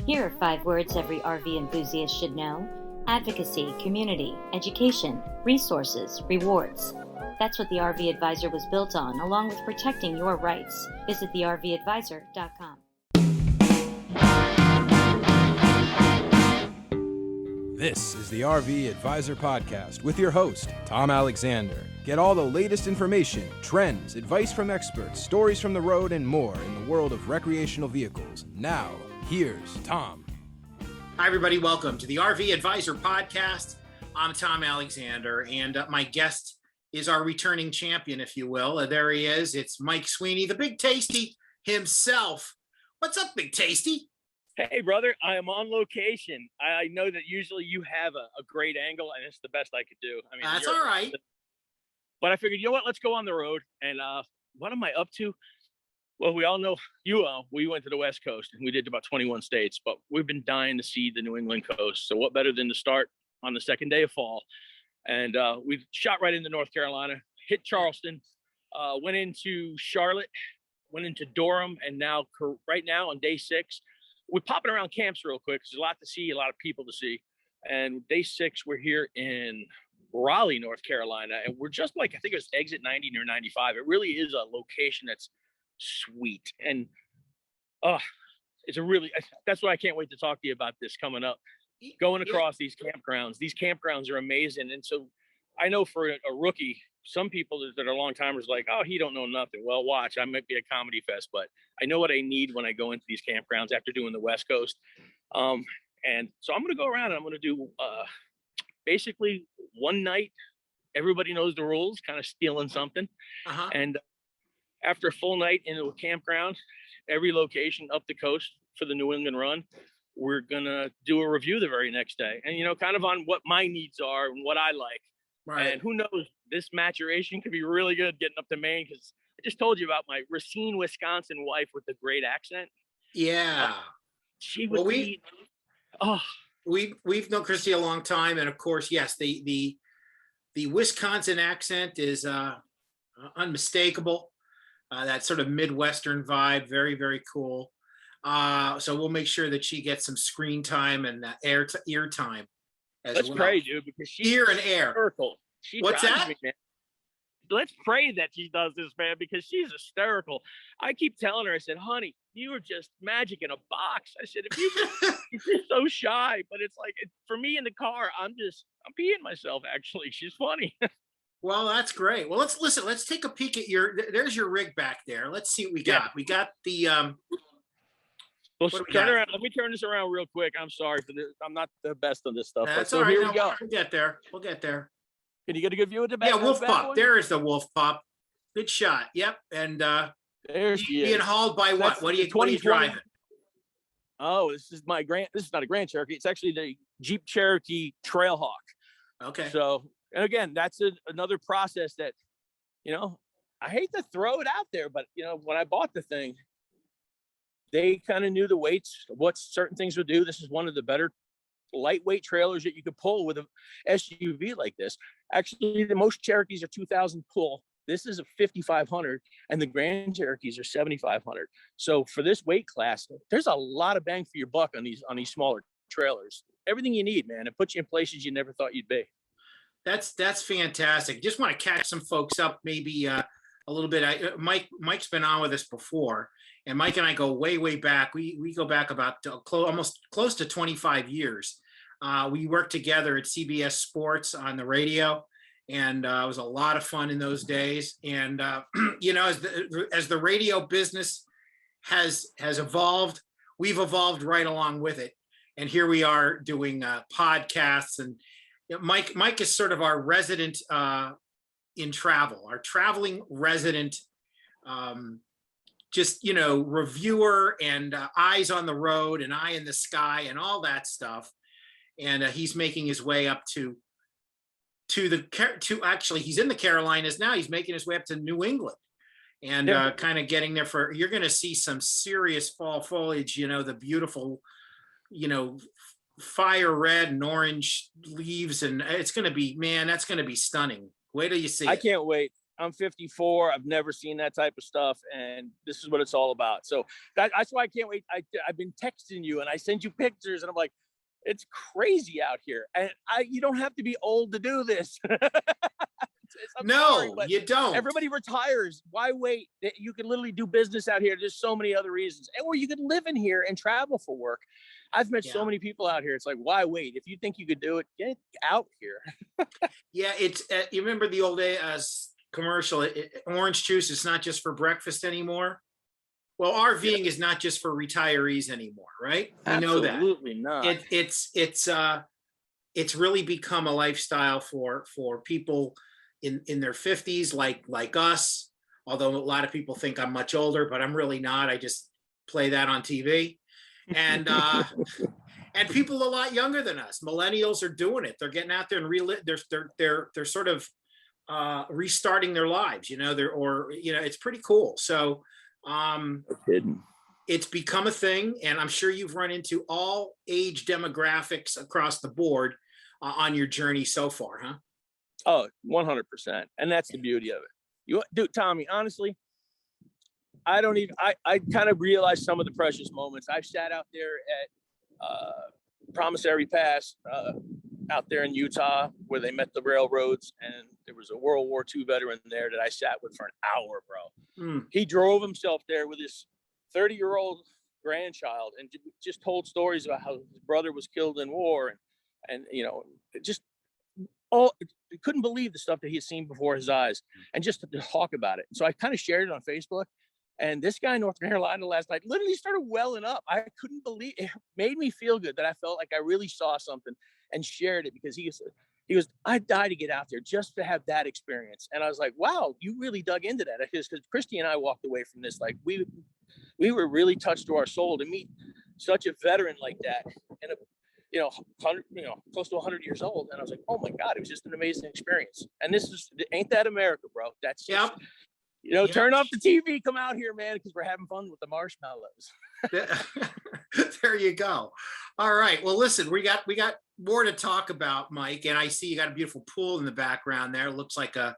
Here are 5 words every RV enthusiast should know: advocacy, community, education, resources, rewards. That's what the RV Advisor was built on, along with protecting your rights. Visit thervadvisor.com. This is the RV Advisor Podcast with your host, Tom Alexander. Get all the latest information, trends, advice from experts, stories from the road, and more in the world of recreational vehicles. Now, here's Tom. Hi, everybody. Welcome to the RV Advisor Podcast. I'm Tom Alexander, and my guest is our returning champion, if you will. There he is. It's Mike Sweeney, the Big Tasty himself. What's up, Big Tasty? Hey, brother, I am on location. I know that usually you have a great angle, and it's the best I could do. I mean, that's all right. But I figured, you know what? Let's go on the road. And what am I up to? Well, we all know we went to the West Coast, and we did about 21 states, but we've been dying to see the New England coast. So what better than to start on the second day of fall? And we shot right into North Carolina, hit Charleston, went into Charlotte, went into Durham, and now right now on day 6, we're popping around camps real quick. There's a lot to see, a lot of people to see. And day 6, we're here in Raleigh, North Carolina. And we're just like, I think it was exit 90 near 95. It really is a location that's sweet. And that's why I can't wait to talk to you about this coming up. Going across these campgrounds are amazing. And so I know for a rookie, some people that are long timers like, oh, he don't know nothing. Well, watch, I might be a comedy fest, but I know what I need when I go into these campgrounds after doing the West Coast. And so I'm going to go around and I'm going to do basically one night. Everybody knows the rules, kind of stealing something. And after a full night into a campground, every location up the coast for the New England run, we're going to do a review the very next day. And, kind of on what my needs are and what I like. Right. And who knows, this maturation could be really good getting up to Maine, because I just told you about my Racine, Wisconsin wife with the great accent. Yeah. She would we've known Christy a long time. And of course, yes, the Wisconsin accent is unmistakable. That sort of Midwestern vibe. Very, very cool. So we'll make sure that she gets some screen time and ear time. Let's pray, dude, because she's ear and air. Hysterical. What's that? Me, man. Let's pray that she does this, man, because she's hysterical. I keep telling her, I said, honey, you are just magic in a box. I said, you're so shy, but it's like, for me in the car, I'm peeing myself, actually. She's funny. Well, that's great. Well, let's take a peek at there's your rig back there. Let's see what we got. We got the, Let me turn this around real quick. I'm sorry for this. I'm not the best on this stuff. That's all right. Here we go. We'll get there. Can you get a good view of the back? Yeah, Wolf Pup. There is the Wolf Pup. Good shot. Yep. And there she is. Being hauled by what? What are you driving? Oh, this is not a Grand Cherokee. It's actually the Jeep Cherokee Trailhawk. Okay. So, and again, that's another process that, I hate to throw it out there, but when I bought the thing, they kind of knew the weights, what certain things would do. This is one of the better lightweight trailers that you could pull with a SUV like this. Actually, the most Cherokees are 2,000 pull. This is a 5,500, and the Grand Cherokees are 7,500. So for this weight class, there's a lot of bang for your buck on these smaller trailers. Everything you need, man. It puts you in places you never thought you'd be. That's fantastic. Just want to catch some folks up, maybe a little bit. Mike's been on with us before. And Mike and I go way, way back. We go back about almost close to 25 years. We worked together at CBS Sports on the radio, and it was a lot of fun in those days. And as the radio business has evolved, we've evolved right along with it. And here we are doing podcasts. And Mike is sort of our resident in travel, our traveling resident. Reviewer and eyes on the road and eye in the sky and all that stuff. And he's making his way up actually, he's in the Carolinas now. He's making his way up to New England and kind of getting there you're going to see some serious fall foliage, the beautiful, fire red and orange leaves. And it's going to be, man, that's going to be stunning. Wait till you see I can't wait. I'm 54. I've never seen that type of stuff, and this is what it's all about. So that's why I can't wait. I've been texting you, and I send you pictures, and I'm like, it's crazy out here, and you don't have to be old to do this. No, you don't. Everybody retires. Why wait? You can literally do business out here. There's so many other reasons, or you could live in here and travel for work. I've met so many people out here. It's like, why wait? If you think you could do it, get out here. Yeah, it's you remember the old commercial, orange juice is not just for breakfast anymore. Well, RVing is not just for retirees anymore, right? We know that. Absolutely not. It's really become a lifestyle for people in their 50s, like us. Although a lot of people think I'm much older, but I'm really not. I just play that on TV. And and people a lot younger than us, millennials, are doing it. They're getting out there and they're sort of restarting their lives, it's pretty cool. So it's become a thing, and I'm sure you've run into all age demographics across the board on your journey so far, huh? Oh, 100%. And that's the beauty of it. Dude, Tommy, honestly, I kind of realized some of the precious moments. I sat out there at Promissory Pass out there in Utah where they met the railroads, and there was a World War II veteran there that I sat with for an hour, bro. He drove himself there with his 30-year-old grandchild and just told stories about how his brother was killed in war, and just he couldn't believe the stuff that he had seen before his eyes, and just to talk about it. So I kind of shared it on Facebook. And this guy in North Carolina last night literally started welling up. I couldn't believe it. Made me feel good that I felt like I really saw something and shared it, because he goes, I'd die to get out there just to have that experience. And I was like, wow, you really dug into that. Because Christy and I walked away from this like we were really touched to our soul to meet such a veteran like that, and close to 100 years old. And I was like, oh my God, it was just an amazing experience. And ain't that America, bro? That's just, turn off the TV, come out here, man, because we're having fun with the marshmallows. There you go. All right. Well, listen, we got more to talk about, Mike, and I see you got a beautiful pool in the background there. Looks like a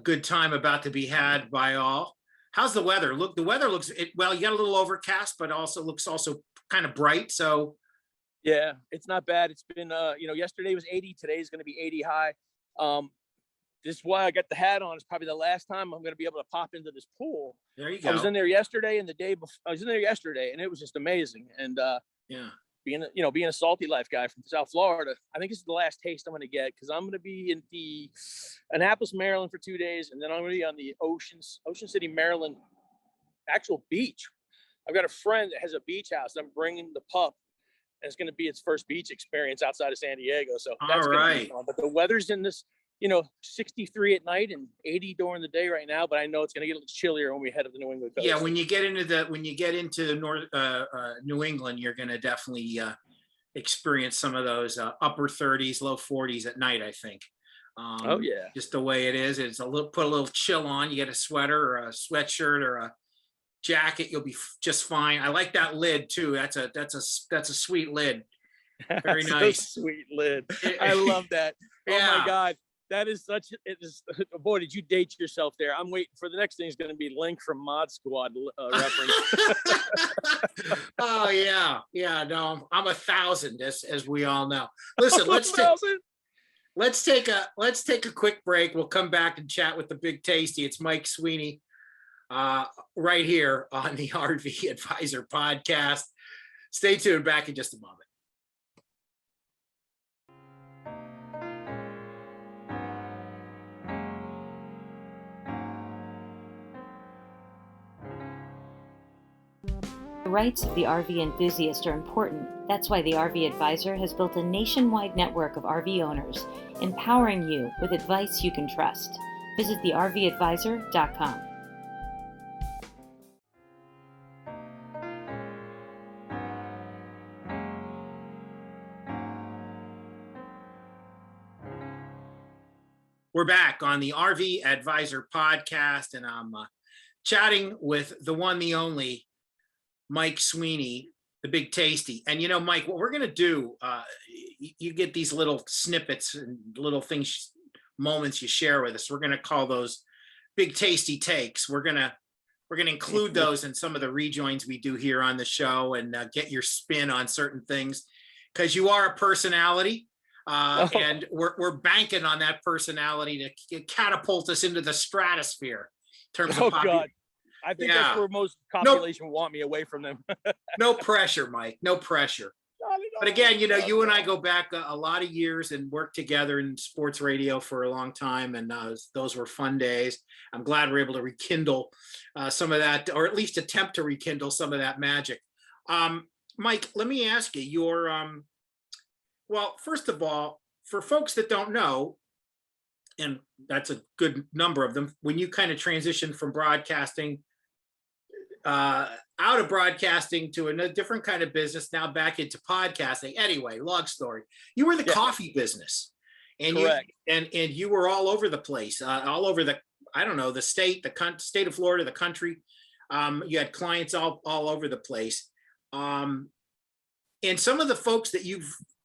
good time about to be had by all. How's the weather? Look, the weather looks well. You got a little overcast, but looks kind of bright. So yeah, it's not bad. It's been yesterday was 80. Today's going to be 80 high. This is why I got the hat on. It's probably the last time I'm going to be able to pop into this pool. There you go. I was in there yesterday and the day before. I was in there yesterday, and it was just amazing. And being a salty life guy from South Florida, I think this is the last taste I'm going to get, because I'm going to be in the Annapolis, Maryland for 2 days, and then I'm going to be on the Ocean City, Maryland actual beach. I've got a friend that has a beach house. I'm bringing the pup, and it's going to be its first beach experience outside of San Diego. So that's all right. Be fun. But the weather's in this, 63 at night and 80 during the day right now. But I know it's going to get a little chillier when we head up the New England coast. Yeah, when you get into North New England, you're going to definitely experience some of those upper 30s, low 40s at night, I think. Oh yeah, just the way it is. It's put a little chill on. You get a sweater or a sweatshirt or a jacket, you'll be just fine. I like that lid too. That's a sweet lid. Very nice. Sweet lid. I love that. Yeah. Oh my God. That is boy, did you date yourself there? I'm waiting for the next thing is going to be Link from Mod Squad reference. Oh yeah. Yeah. No, I'm 1,000 as we all know. Listen, let's take a quick break. We'll come back and chat with the Big Tasty. It's Mike Sweeney right here on the RV Advisor podcast. Stay tuned, back in just a moment. The rights of the RV enthusiast are important. That's why the RV Advisor has built a nationwide network of RV owners, empowering you with advice you can trust. Visit thervadvisor.com. We're back on the RV Advisor podcast, and I'm chatting with the one, the only, Mike Sweeney, the Big Tasty. And Mike, what we're going to do, you get these little snippets and little things, moments you share with us. We're going to call those big tasty takes. We're gonna include those in some of the rejoins we do here on the show, and get your spin on certain things, because you are a personality, and we're banking on that personality to catapult us into the stratosphere in terms of God. I think that's where most population want me away from them. No pressure, Mike. No pressure. But again, you and I go back a lot of years and worked together in sports radio for a long time, and those were fun days. I'm glad we're able to rekindle some of that, or at least attempt to rekindle some of that magic. Mike, let me ask you, well, first of all, for folks that don't know, and that's a good number of them, when you kind of transitioned from broadcasting, out of broadcasting to a different kind of business, now back into podcasting. Anyway, long story. You were in the coffee business, and correct. you were all over the place, all over the state, state of Florida, the country. You had clients all over the place. And some of the folks that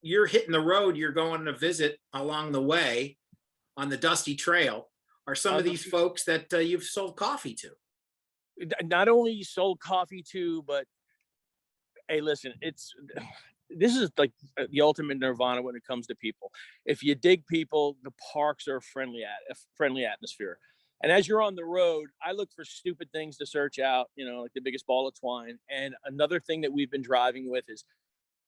you're hitting the road, you're going to visit along the way on the dusty trail, are some of these folks that you've sold coffee to. Not only sold coffee to, but hey, listen, this is like the ultimate nirvana when it comes to people. If you dig people, the parks are a friendly atmosphere. And as you're on the road, I look for stupid things to search out, like the biggest ball of twine. And another thing that we've been driving with is,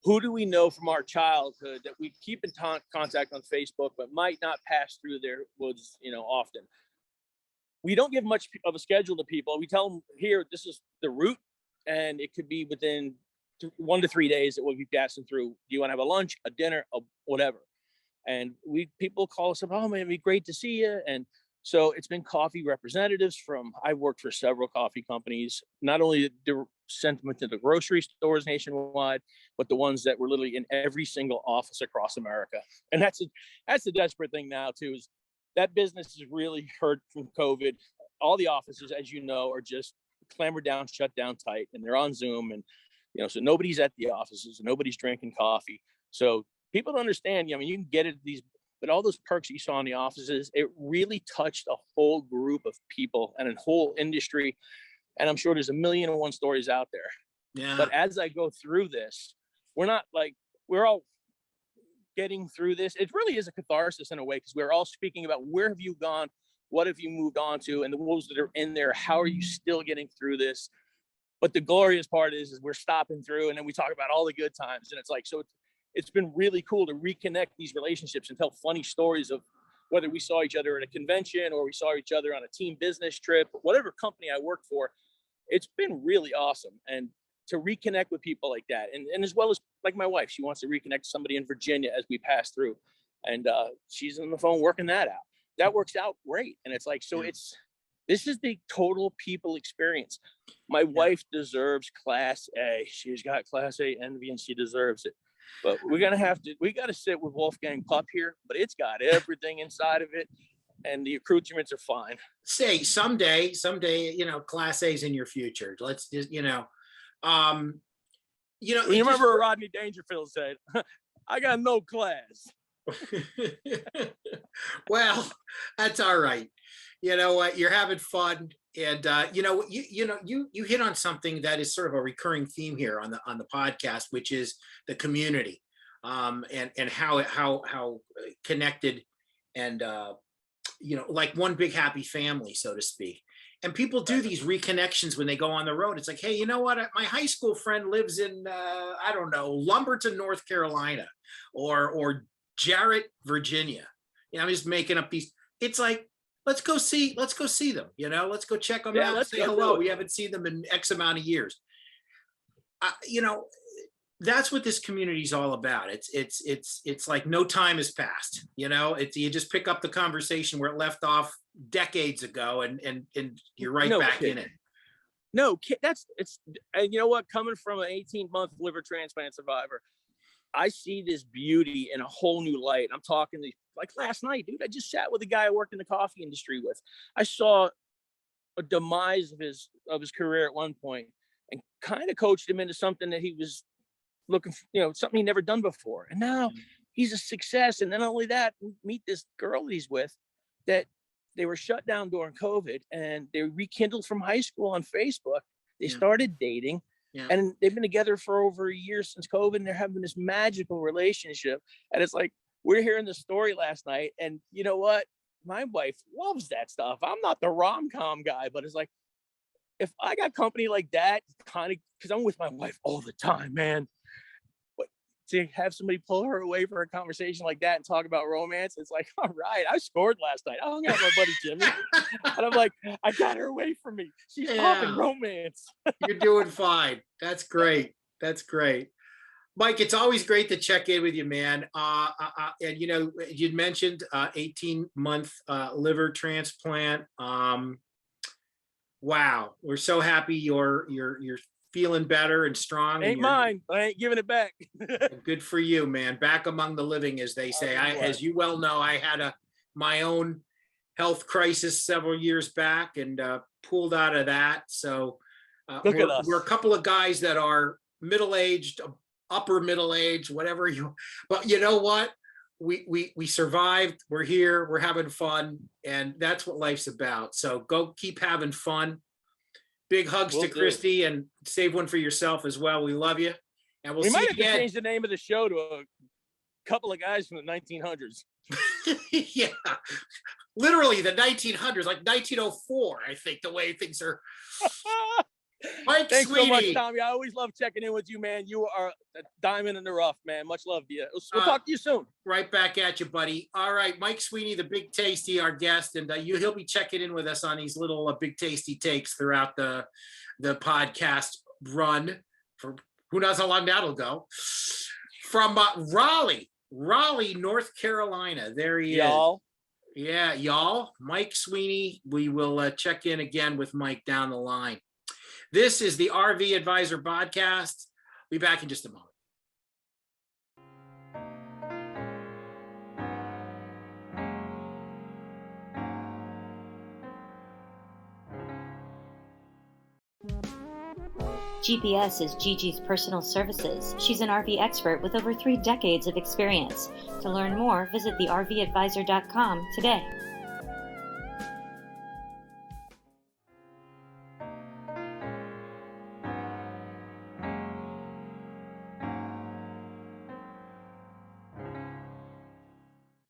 who do we know from our childhood that we keep in contact on Facebook, but might not pass through their woods, often? We don't give much of a schedule to people. We tell them, here, this is the route, and it could be within 1 to 3 days that we'll be passing through. Do you want to have a lunch, a dinner, whatever? And people call us up, oh man, it'd be great to see you. And so it's been coffee representatives I've worked for several coffee companies, not only sent them to the grocery stores nationwide, but the ones that were literally in every single office across America. And that's the desperate thing now too, is that business is really hurt from COVID. All the offices, as you know, are just clambered down, shut down tight, and they're on Zoom. And, so nobody's at the offices, nobody's drinking coffee. So people don't understand, you can get it but all those perks that you saw in the offices, it really touched a whole group of people and a whole industry. And I'm sure there's 1,000,001 stories out there. Yeah. But as I go through this, we're all getting through this. It really is a catharsis in a way, because we're all speaking about, where have you gone? What have you moved on to? And the wolves that are in there, how are you still getting through this? But the glorious part is we're stopping through, and then we talk about all the good times. And it's like, so it's been really cool to reconnect these relationships and tell funny stories of whether we saw each other at a convention or we saw each other on a team business trip, whatever company I worked for. It's been really awesome. And to reconnect with people like that. And as well as, like, my wife, she wants to reconnect somebody in Virginia as we pass through. And she's on the phone working that out. That works out great. And it's like, so this is the total people experience. My wife deserves Class A. She's got Class A envy, and she deserves it. But we got to sit with Wolfgang Pup here, but it's got everything inside of it. And the accoutrements are fine. Say someday, Class A's in your future. Let's just, you remember what Rodney Dangerfield said, I got no class. Well, that's all right. You know what? You're having fun. And you hit on something that is sort of a recurring theme here on the podcast, which is the community, and how connected and like one big happy family, so to speak. And people do these reconnections when they go on the road. It's like, hey, you know what? My high school friend lives in Lumberton, North Carolina, or Jarrett, Virginia. I'm just making up these. It's like, let's go see them. Let's go check them out. Say hello. We haven't seen them in X amount of years. That's what this community is all about. It's like no time has passed. You just pick up the conversation where it left off decades ago, and you're right back in it. No, and you know what? Coming from an 18-month liver transplant survivor, I see this beauty in a whole new light. I'm talking like last night, dude. I just sat with a guy I worked in the coffee industry with. I saw a demise of his career at one point, and kind of coached him into something that he was looking for, something he'd never done before. And now he's a success. And then not only that, meet this girl that he's with that they were shut down during COVID, and they rekindled from high school on Facebook. They started dating, and they've been together for over a year since COVID, and they're having this magical relationship. And it's like, we're hearing the story last night, and you know what? My wife loves that stuff. I'm not the rom-com guy, but it's like, if I got company like that, kind of, because I'm with my wife all the time, man. But to have somebody pull her away for a conversation like that and talk about romance, it's like, all right, I scored last night. I hung out with my buddy Jimmy, and I'm like, I got her away from me. She's talking romance. You're doing fine. That's great. That's great. Mike, it's always great to check in with you, man. And you know, you'd mentioned 18-month liver transplant. Wow, we're so happy you're feeling better and strong. Ain't mine. I ain't giving it back. Good for you, man. Back among the living, as they say. As you well know, I had my own health crisis several years back and pulled out of that. So Look at us. We're a couple of guys that are middle-aged, upper middle-aged, whatever you. But you know what? We survived. We're here. We're having fun, and that's what life's about. So go keep having fun. Big hugs to Christy, and save one for yourself as well. We love you, and we'll see might you have to again. change the name of the show to a couple of guys from the 1900s. Yeah, literally the 1900s, like 1904. I think the way things are. Mike Thanks Sweeney. so much, Tommy. I always love checking in with you, man. You are a diamond in the rough, man. Much love to you. We'll talk to you soon. Right back at you, buddy. All right, Mike Sweeney, the Big Tasty, our guest, and he'll be checking in with us on these little Big Tasty takes throughout the podcast run for who knows how long that'll go. From Raleigh, North Carolina. There he is. Yeah, y'all. Mike Sweeney. We will check in again with Mike down the line. This is the RV Advisor Podcast. Be back in just a moment. GPS is Gigi's personal services. She's an RV expert with over 3 decades of experience. To learn more, visit thervadvisor.com today.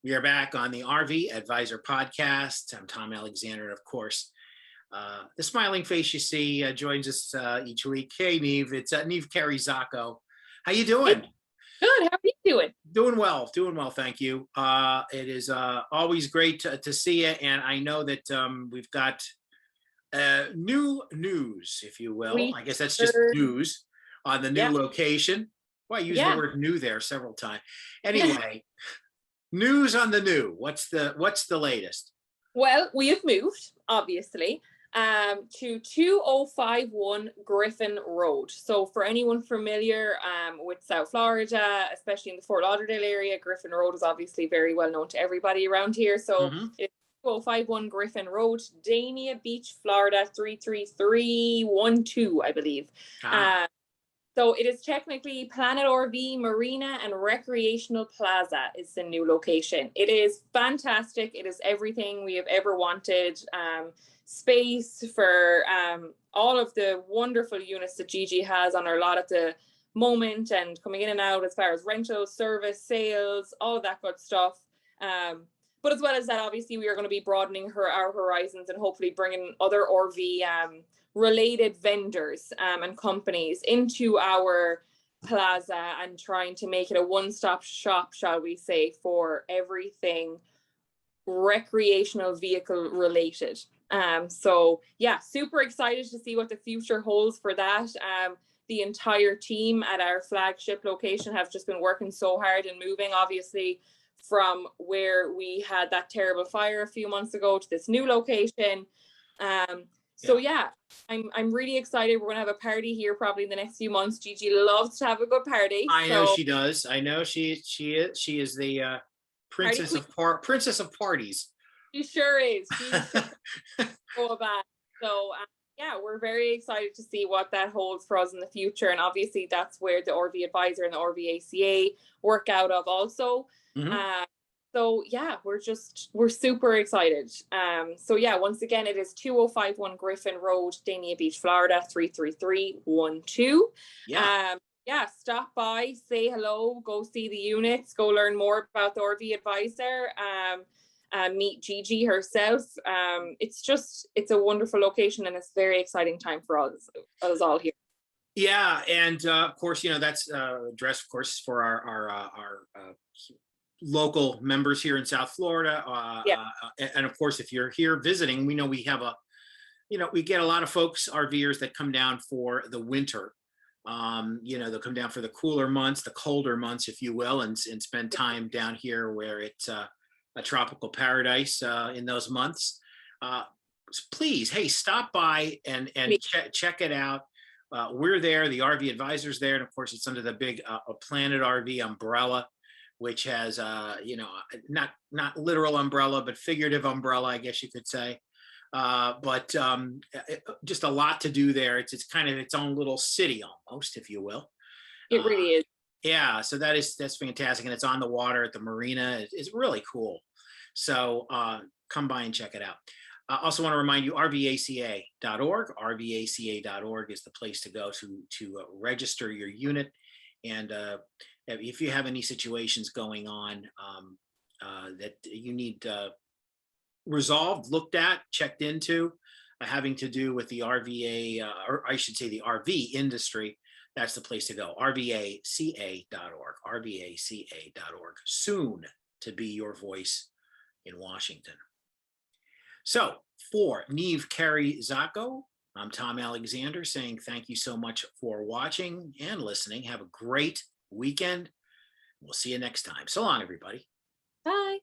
We are back on the RV Advisor Podcast. I'm Tom Alexander, and of course, the smiling face you see joins us each week. Hey, Neve, it's Neve Carey-Zacco. How you doing? Good. How are you doing? Doing well, thank you. It is always great to see you, and I know that we've got new news, if you will. I guess that's just news on the new location. Well, I used the word new there several times. Anyway. News on the new. What's the latest? Well, we have moved, obviously, to 2051 Griffin Road. So for anyone familiar with South Florida, especially in the Fort Lauderdale area, Griffin Road is obviously very well known to everybody around here. So it's 2051 Griffin Road, Dania Beach, Florida, 33312, I believe. So it is technically Planet RV, Marina, and Recreational Plaza is the new location. It is fantastic. It is everything we have ever wanted. Space for all of the wonderful units that Gigi has on our lot at the moment and coming in and out as far as rentals, service, sales, all that good stuff. But as well as that, obviously, we are going to be broadening our horizons and hopefully bringing other RV related vendors and companies into our plaza and trying to make it a one-stop shop, shall we say, for everything recreational vehicle related. So yeah, super excited to see what the future holds for that. The entire team at our flagship location have just been working so hard and moving, obviously, from where we had that terrible fire a few months ago to this new location. So yeah, I'm really excited. We're gonna have a party here probably in the next few months. Gigi loves to have a good party. I know she does. I know she is the princess of parties. She sure is. She's so bad. So yeah, we're very excited to see what that holds for us in the future. And obviously that's where the RV Advisor and the RV ACA work out of also. So yeah, we're super excited. So yeah, once again, it is 2051 Griffin Road, Dania Beach, Florida, 33312. Yeah. Yeah, stop by, say hello, go see the units, go learn more about the RV advisor, meet Gigi herself. It's a wonderful location, and it's a very exciting time for us all here. Yeah, and of course, that's addressed, of course, for our local members here in South Florida. And of course, if you're here visiting, we know we have we get a lot of folks, RVers, that come down for the winter. They'll come down for the cooler months, the colder months, if you will, and spend time down here where it's a tropical paradise in those months. Please, hey, stop by and check it out. We're there, the RV advisor's there, and of course it's under the big Planet RV umbrella, which has not literal umbrella, but figurative umbrella, I guess you could say. But just a lot to do there. It's kind of its own little city almost, if you will. It really is. Yeah, so that's fantastic, and it's on the water at the marina. It's really cool. So come by and check it out. I also want to remind you, rvaca.org. rvaca.org is the place to go to register your unit. And if you have any situations going on that you need resolved, looked at, checked into, having to do with the RVA, or I should say the RV industry, that's the place to go. rvaca.org. rvaca.org. Soon to be your voice in Washington. So for Neve Carey Zacco, I'm Tom Alexander saying thank you so much for watching and listening. Have a great weekend. We'll see you next time. So long, everybody. Bye.